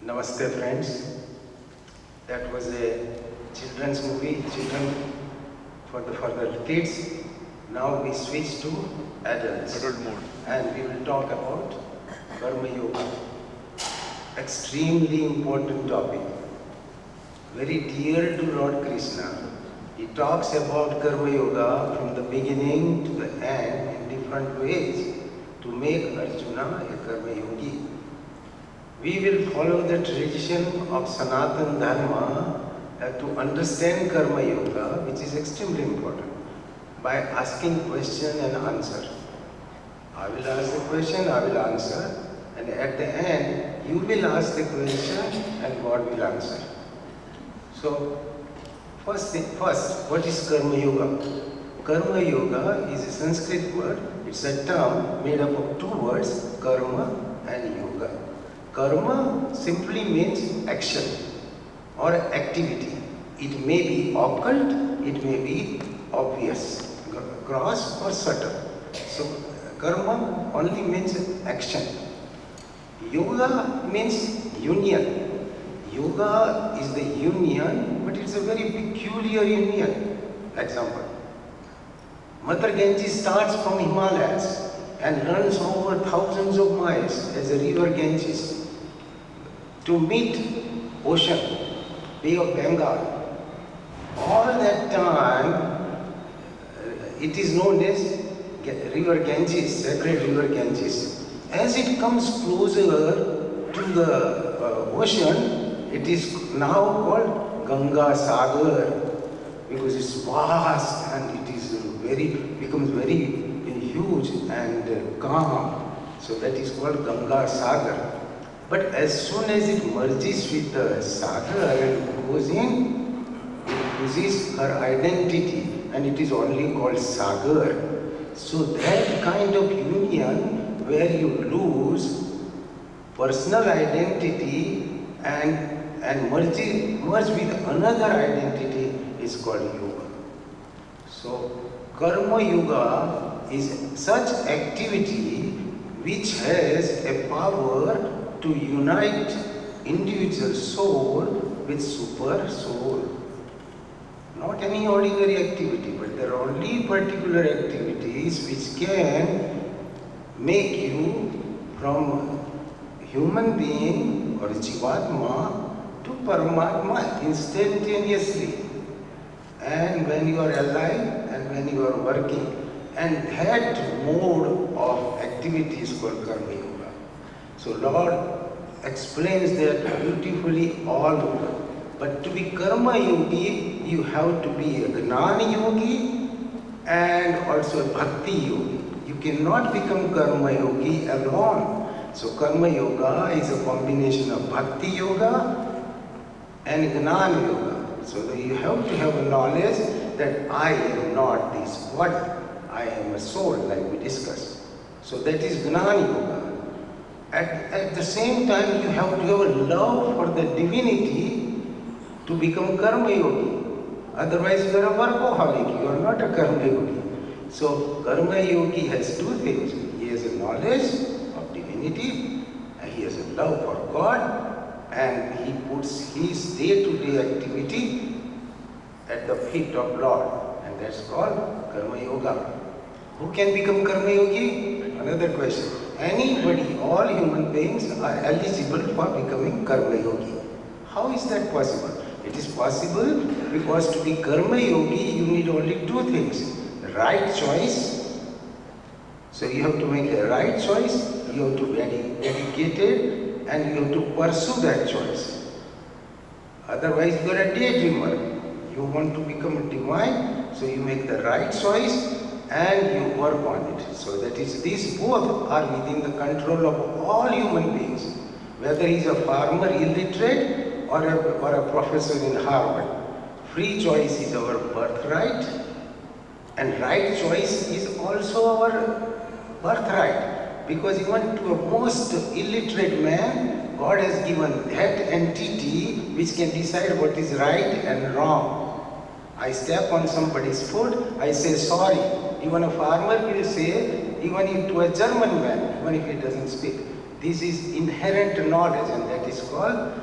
Namaste friends. That was a children's movie, for the kids. Now we switch to adults. Adult mode. And we will talk about Karma Yoga. Extremely important topic. Very dear to Lord Krishna. He talks about Karma Yoga from the beginning to the end in different ways to make Arjuna a Karma Yogi. We will follow the tradition of Sanatan Dharma to understand Karma Yoga, which is extremely important, by asking question and answer. I will ask the question, I will answer, and at the end, you will ask the question and God will answer. So, first, what is Karma Yoga? Karma Yoga is a Sanskrit word. It's a term made up of two words, karma and yoga. Karma simply means action or activity. It may be occult, it may be obvious, gross or subtle. So, karma only means action. Yoga means union. Yoga is the union, but it's a very peculiar union. Example, Mother Ganges starts from Himalayas and runs over thousands of miles as a river Ganges to meet ocean, Bay of Bengal. All that time, it is known as river Ganges, sacred river Ganges. As it comes closer to the ocean, it is now called Ganga Sagar because it's vast and it is becomes very huge and calm. So that is called Ganga Sagar. But as soon as it merges with the Sagar and goes in, it loses her identity and it is only called Sagar. So that kind of union where you lose personal identity and merge with another identity is called yoga. So Karma Yoga is such activity which has a power to unite individual soul with super soul. Not any ordinary activity, but there are only particular activities which can make you from human being or Jivatma to Paramatma instantaneously. And when you are alive and when you are working. And that mode of activity is called Karma Yoga. So Lord explains that beautifully all over. But to be Karma Yogi, you have to be a Gnana Yogi and also a Bhakti Yogi. You cannot become Karma Yogi alone. So Karma Yoga is a combination of Bhakti Yoga and Gnana Yoga. So that you have to have a knowledge that I am not this body. I am a soul, like we discussed. So that is Gnana Yoga. At the same time, you have to have a love for the divinity to become Karma Yogi. Otherwise, you are a workaholic, you are not a Karma Yogi. So, Karma Yogi has two things. He has a knowledge of divinity, and he has a love for God, and he puts his day-to-day activity at the feet of Lord. And that's called Karma Yoga. Who can become Karma Yogi? Another question. Anybody, all human beings are eligible for becoming Karma Yogi. How is that possible? It is possible because to be Karma Yogi, you need only two things. Right choice. So you have to make a right choice, you have to be dedicated, and you have to pursue that choice. Otherwise, you are a daydreamer. You want to become divine, so you make the right choice and you work on it. So that is, these both are within the control of all human beings. Whether he is a farmer, illiterate, or a professor in Harvard. Free choice is our birthright, and right choice is also our birthright. Because even to a most illiterate man, God has given that entity which can decide what is right and wrong. I step on somebody's foot, I say sorry. Even a farmer will say, even to a German man, even if he doesn't speak, this is inherent knowledge and that is called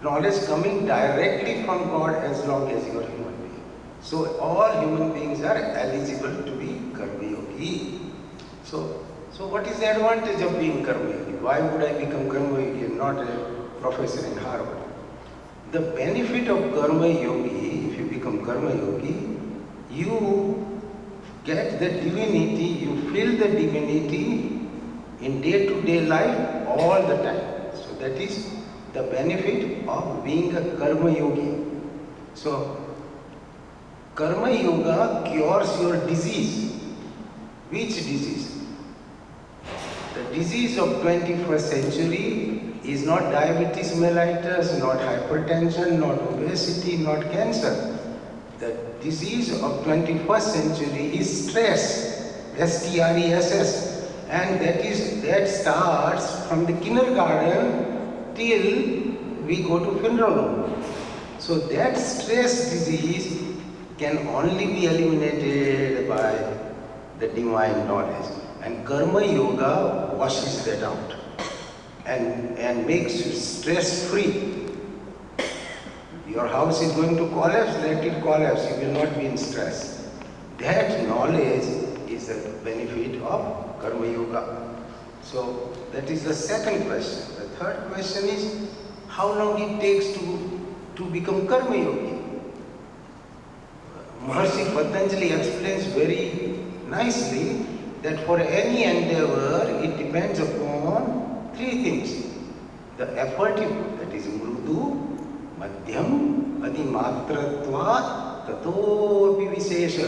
knowledge coming directly from God as long as you are human being. So all human beings are eligible to be Karma Yogi. So what is the advantage of being Karma Yogi? Why would I become Karma Yogi and not a professor in Harvard? The benefit of Karma Yogi, if you become Karma Yogi, you get the divinity, you feel the divinity in day-to-day life all the time. So that is the benefit of being a Karma Yogi. So Karma Yoga cures your disease. Which disease? The disease of 21st century is not diabetes mellitus, not hypertension, not obesity, not cancer. The disease of 21st century is stress, S-T-R-E-S-S, and that starts from the kindergarten till we go to funeral home. So that stress disease can only be eliminated by the divine knowledge, and Karma Yoga washes that out and makes you stress free. Your house is going to collapse, let it collapse, you will not be in stress. That knowledge is the benefit of Karma Yoga. So that is the second question. The third question is how long it takes to become Karma Yogi. Maharishi Patanjali explains very nicely that for any endeavor it depends upon three things. The effort, that is mrudu, madhyam, adimatratva, tato vivishesha.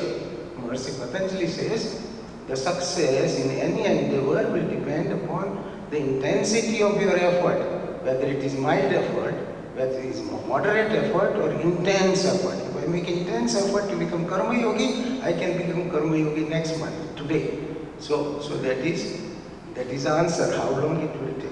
Maharishi Patanjali says the success in any endeavor will depend upon the intensity of your effort, whether it is mild effort, whether it is moderate effort or intense effort. If I make intense effort to become Karma Yogi, I can become Karma Yogi next month, today. So that is the answer, how long it will take.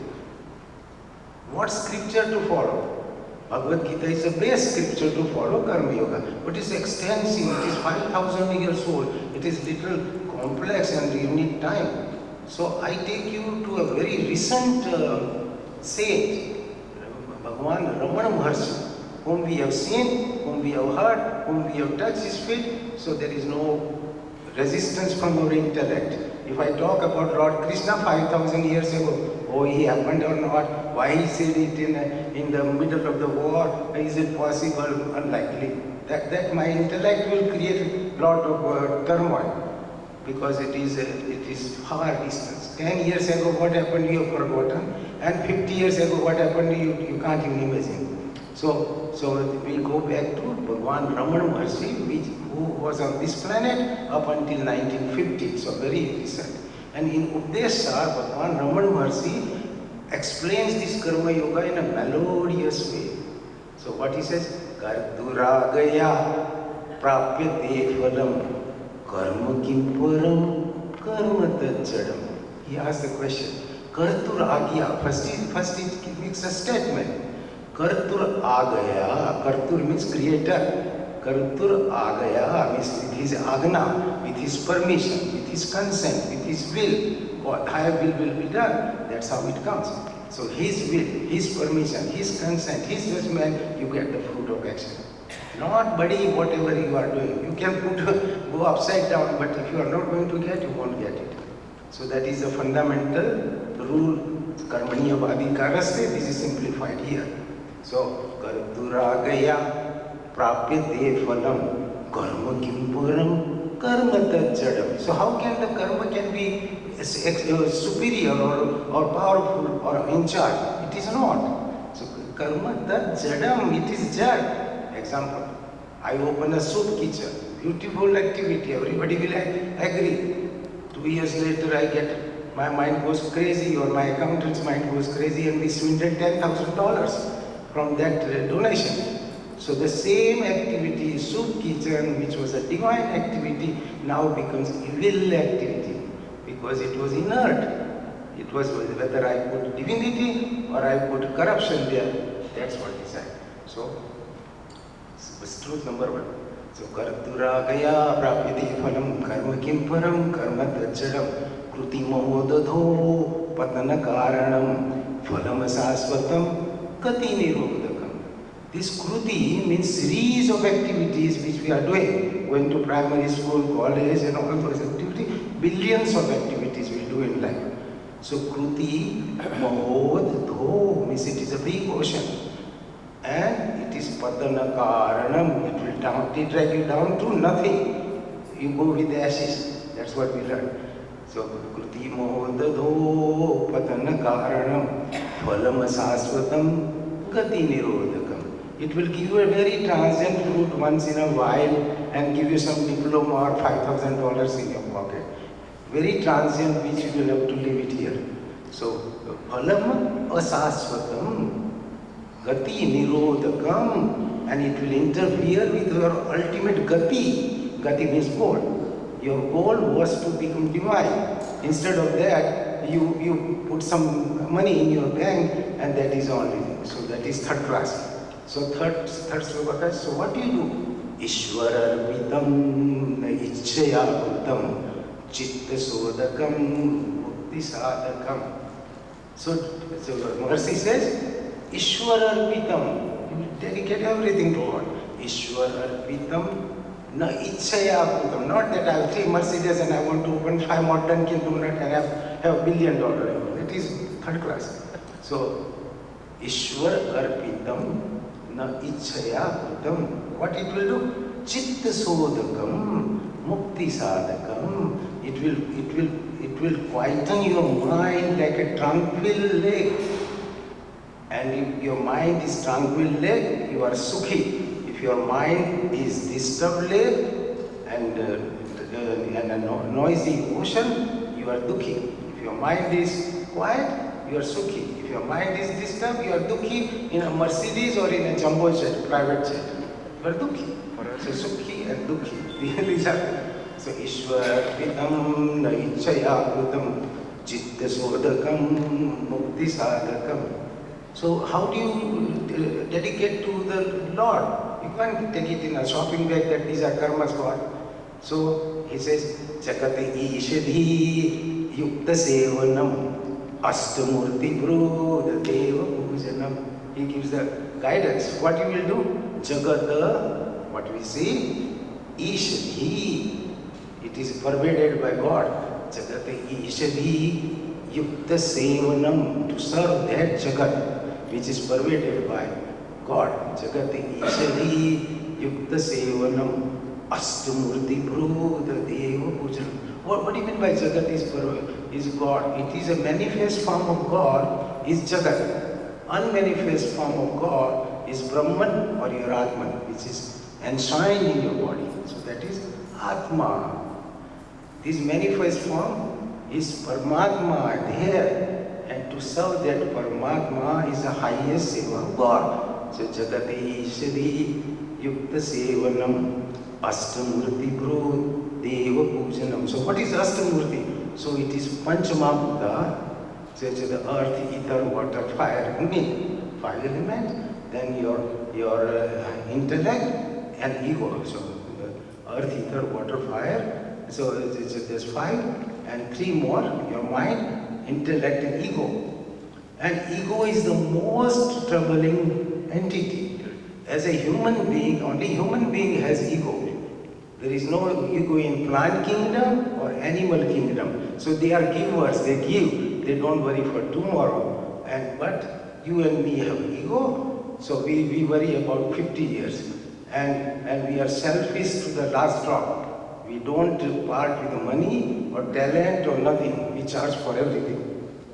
What scripture to follow? Bhagavad Geeta is the best scripture to follow Karma Yoga, but it's extensive, it is 5,000 years old, it is little complex and you need time. So I take you to a very recent saint, Bhagavan Ramana Maharshi, whom we have seen, whom we have heard, whom we have touched his feet, so there is no resistance from our intellect. If I talk about Lord Krishna 5,000 years ago, oh, he happened or not, why he said it in the middle of the war, is it possible, unlikely. That my intellect will create a lot of turmoil, because it is far distance. 10 years ago what happened you have forgotten, and 50 years ago what happened you can't even imagine. So we go back to Bhagavan Ramana Maharshi, who was on this planet up until 1950, so very recent. And in Updesha, Bhagavan Ramana Maharshi explains this Karma Yoga in a melodious way. So what he says, Karduragaya prapyate phalam karma kim param karma tajjadam. He asked the question, Karturagya, first it makes a statement. Kartur agaya, Kartur means creator. Kartur agaya means with his agna, with his permission, with his consent, with his will. What Thy will be done. That's how it comes. So his will, his permission, his consent, his judgment, you get the fruit of action. Not buddy, whatever you are doing. You can go upside down, but if you are not going to get, you won't get it. So that is a fundamental rule. Karmaniya Vadikaraste, this is simplified here. So, Karduragaya prapyate phalam karma kim param karma tajjadam. So how can the karma can be superior or powerful or in charge? It is not. So karma tajjadam, it is jad. Example, I open a soup kitchen, beautiful activity, everybody will agree. 2 years later my mind goes crazy, or my accountant's mind goes crazy, and we swindled $10,000 from that donation. So the same activity, soup kitchen, which was a divine activity, now becomes evil activity, because it was inert. It was whether I put divinity or I put corruption there. That's what he said. So it's truth number one. So Karduragaya prapyate phalam karma kim param karma tajjadam kruti mahodadho patana karanam phalam sasvatam, gati nirodhakam. This kruti means series of activities which we are doing, going to primary school, college and all those activities, billions of activities we do in life. So kruti, mahod, dho means it is a big ocean. And it is padana karanam, it will drag you down to nothing. You go with the ashes, that's what we learn. So kruti mohodadho padana karanam phalam sasvatam gati nirodhakam. It will give you a very transient fruit once in a while and give you some diploma or $5,000 in your pocket. Very transient which you will have to leave it here. So phalam asasvatam gati nirodhakam, and it will interfere with your ultimate gati. Gati means goal. Your goal was to become divine. Instead of that, you put some money in your bank and that is only thing. So that is third class. So third sloka. So what do you do? Ishwararpitam ichchaya bhutam chitta sodakam mukti sadakam. So Maharishi says, Ishwararpitam, you dedicate everything to God. Ishwararpitam na ichchaya bhutam. Not that I have 3 Mercedes and I want to open 5 more Dunkin' Donut and have $1 billion. That is third class. So Ishwararpitam na ichchaya bhutam. What it will do? Chitta sodakam mukti sadakam. It will quieten your mind like a tranquil lake. And if your mind is tranquil lake, you are sukhi. If your mind is disturbed lake and a noisy ocean, you are dukhi. If your mind is quiet, you are sukhi. If your mind is disturbed, you are dukhi in a Mercedes or in a jumbo jet, private jet. You are dukhi. So sukhi and dukhi. These are. So Ishwararpitam na ichchaya bhutam chitta sodakam mukti sadakam. So how do you dedicate to the Lord? You can't take it in a shopping bag that these are karmas God. So he says, Jakate ishadhi yukta sevanam astamurti brodha deva pujanam. He gives the guidance. What you will do? Jagata, what we see, ishadhi, it is pervaded by God. Jagate ishadhi yukta sevanam, to serve that Jagat which is pervaded by God. Jagati ishadi yukta sevanam astamurti brodha deva pujanam. What do you mean by Jagat is God? It is a manifest form of God is Jagat. Unmanifest form of God is Brahman or your Atman, which is enshrined in your body. So that is Atma. This manifest form is Paramatma there. And to serve that Paramatma is the highest seva of God. So Jagati Ishadi Yukta Sevanam Astamurti Bro Deva Pujanam. So what is Astamurti? So it is Panchamabhuta, so it's the earth, ether, water, fire, five elements, then your intellect and ego. So the earth, ether, water, fire. So there's 5 and 3 more, your mind, intellect and ego. And ego is the most troubling entity. As a human being, only human being has ego. There is no ego in plant kingdom or animal kingdom. So they are givers, they give, they don't worry for tomorrow. But you and me have ego, so we worry about 50 years. And we are selfish to the last drop. We don't part with the money or talent or nothing. We charge for everything.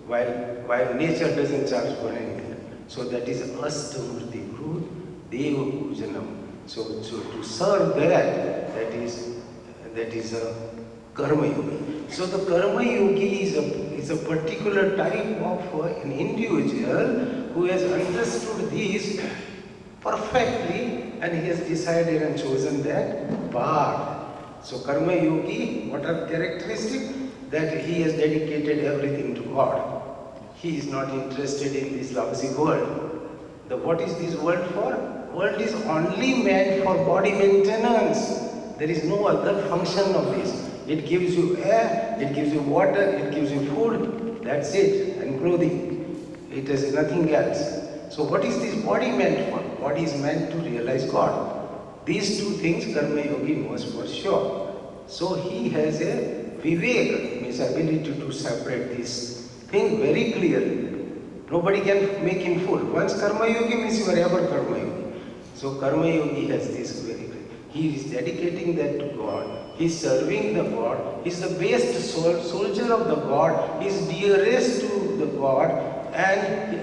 While nature doesn't charge for anything. So that is Astamurti Bhru Deva Pujanam. So to serve that is a Karma Yogi. So the Karma Yogi is a particular type of an individual who has understood this perfectly and he has decided and chosen that path. So Karma Yogi, what are characteristics? That he has dedicated everything to God. He is not interested in this lousy world. What is this world for? World is only meant for body maintenance. There is no other function of this. It gives you air, it gives you water, it gives you food, that's it, and clothing. It is nothing else. So what is this body meant for? Body is meant to realize God. These two things Karma Yogi knows for sure. So he has a Vivek, means ability to separate this thing very clearly. Nobody can make him fool. Once Karma Yogi means you are ever Karma Yogi. So Karma Yogi has this very clear. He is dedicating that to God. He is serving the God. He is the best soldier of the God. He is dearest to the God. And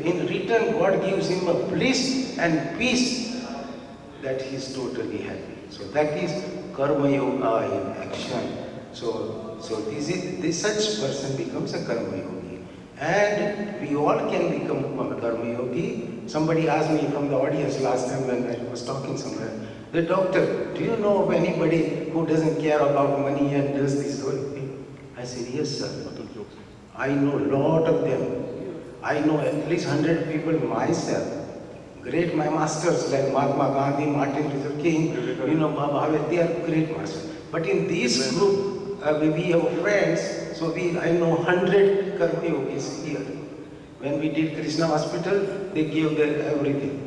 in return, God gives him a bliss and peace that he is totally happy. So that is Karma Yoga in action. So such person becomes a Karma Yogi. And we all can become a Karma Yogi. Somebody asked me from the audience last time when I was talking somewhere, the doctor, do you know of anybody who doesn't care about money and does this whole thing? I said, yes sir. I know a lot of them. I know at least 100 people myself. Great my masters like Mahva, Gandhi, Martin Luther King, Mahva, they are great masters. But in this group, we have friends, so I know 100 Karma Yogis here. When we did Krishna Hospital, they gave their everything.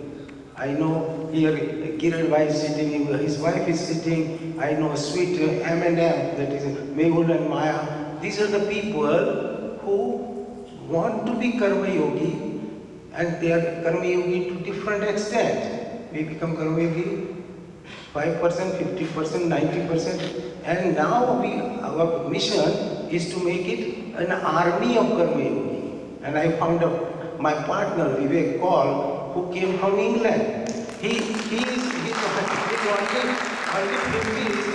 I know here Kiran Bhai is sitting, his wife is sitting. I know sweet M&M, that is Mehul and Maya. These are the people who want to be Karma Yogi, and they are Karma Yogi to different extent. We become Karma Yogi 5%, 50%, 90%. And now our mission is to make it an army of Karma Yogi. And I found out my partner Vivek Kaul, who came from England. He's only 50,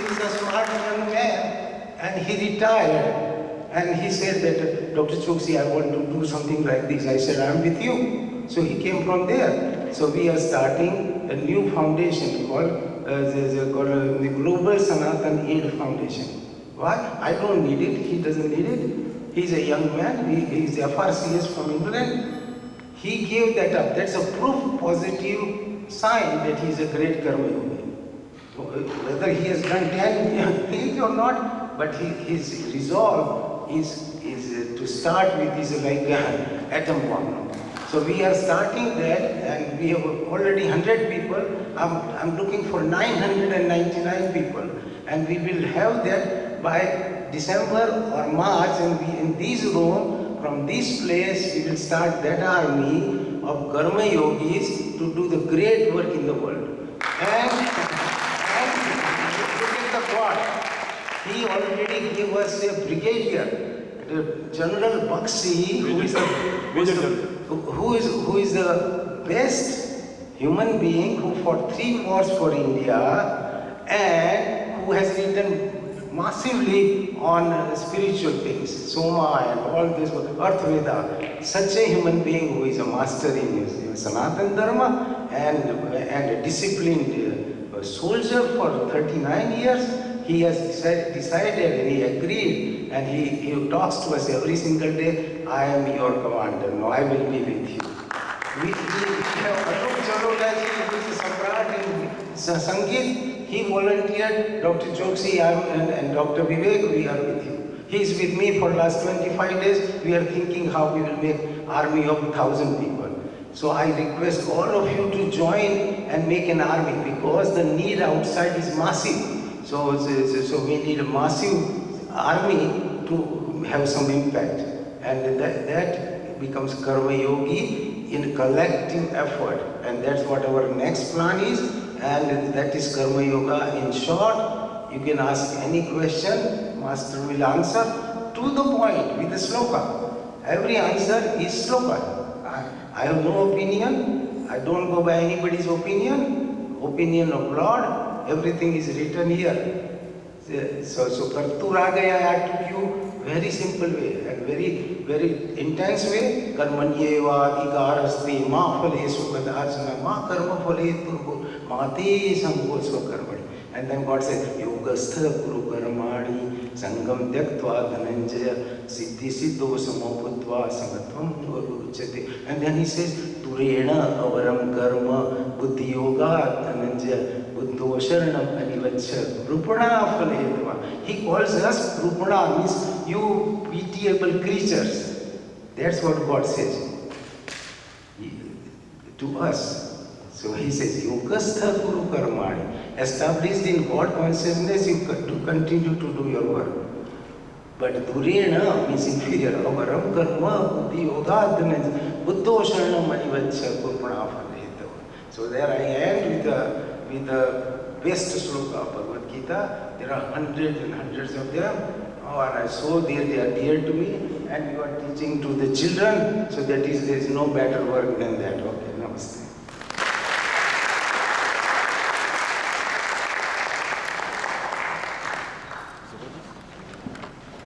he's a smart young man, and he retired. And he said that, Dr. Chokshi, I want to do something like this. I said, I'm with you. So he came from there. So we are starting a new foundation called the Global Sanatan Aid Foundation. Why? I don't need it. He doesn't need it. He's a young man. He's FRCS from England. He gave that up. That's a proof positive sign that he's a great Karma Yogi. Whether he has done 10 things or not, but his resolve is to start with is like atom bomb. So we are starting that, and we have already 100 people. I'm looking for 999 people, and we will have that by December or March, and in this room, from this place, we will start that army of Karma Yogis to do the great work in the world. And look at the God. He already gave us a brigadier, General Bakshi, who is the best human being who fought 3 wars for India and who has written massively on spiritual things, Soma and all this, Earth Veda. Such a human being who is a master in Sanatan Dharma and a disciplined soldier for 39 years. He has decided and he agreed, and he talks to us every single day, I am your commander, no, I will be with you. We have Atul who is a Samrat in Sangeet. He volunteered, Dr. Chokshi and Dr. Vivek, we are with you. He is with me for last 25 days. We are thinking how we will make army of 1,000 people. So I request all of you to join and make an army, because the need outside is massive. So we need a massive army to have some impact. And that becomes Karma Yogi in collective effort. And that's what our next plan is. And that is Karma Yoga in short. You can ask any question, Master will answer to the point with the sloka. Every answer is sloka. I have no opinion. I don't go by anybody's opinion. Opinion of Lord. Everything is written here. So Kartu Ragaya I took you very simple way and very intense way. Karmanyeva Adhikarasti Ma Phale Sukadachana Ma Karma Phale Turbo Mate Sambho Swakarmani. And then God said, Yogastha Guru Karmani Sangam Tyaktva Dhananjaya Siddhi Siddho Samoputva Samatvam Uruchate. And then he says, Turena Avaram Karma Buddhi Yoga Dhananjaya Buddho Sharanam Anivacha Rupana Phaledva. He calls us Rupana, means you pitiable creatures. That's what God says. to us. So he says, Yogastha Guru Karmani. Established in God consciousness, you continue to do your work. But Durena means inferior. Avaram karma buddhi yogadhana buddho sharanam manivaccha kurpanaphaneta. So there I end with the best sloka of Bhagavad Gita. There are hundreds and hundreds of them. Oh, and I so dear, they are dear to me. And you are teaching to the children. So there is no better work than that. Okay.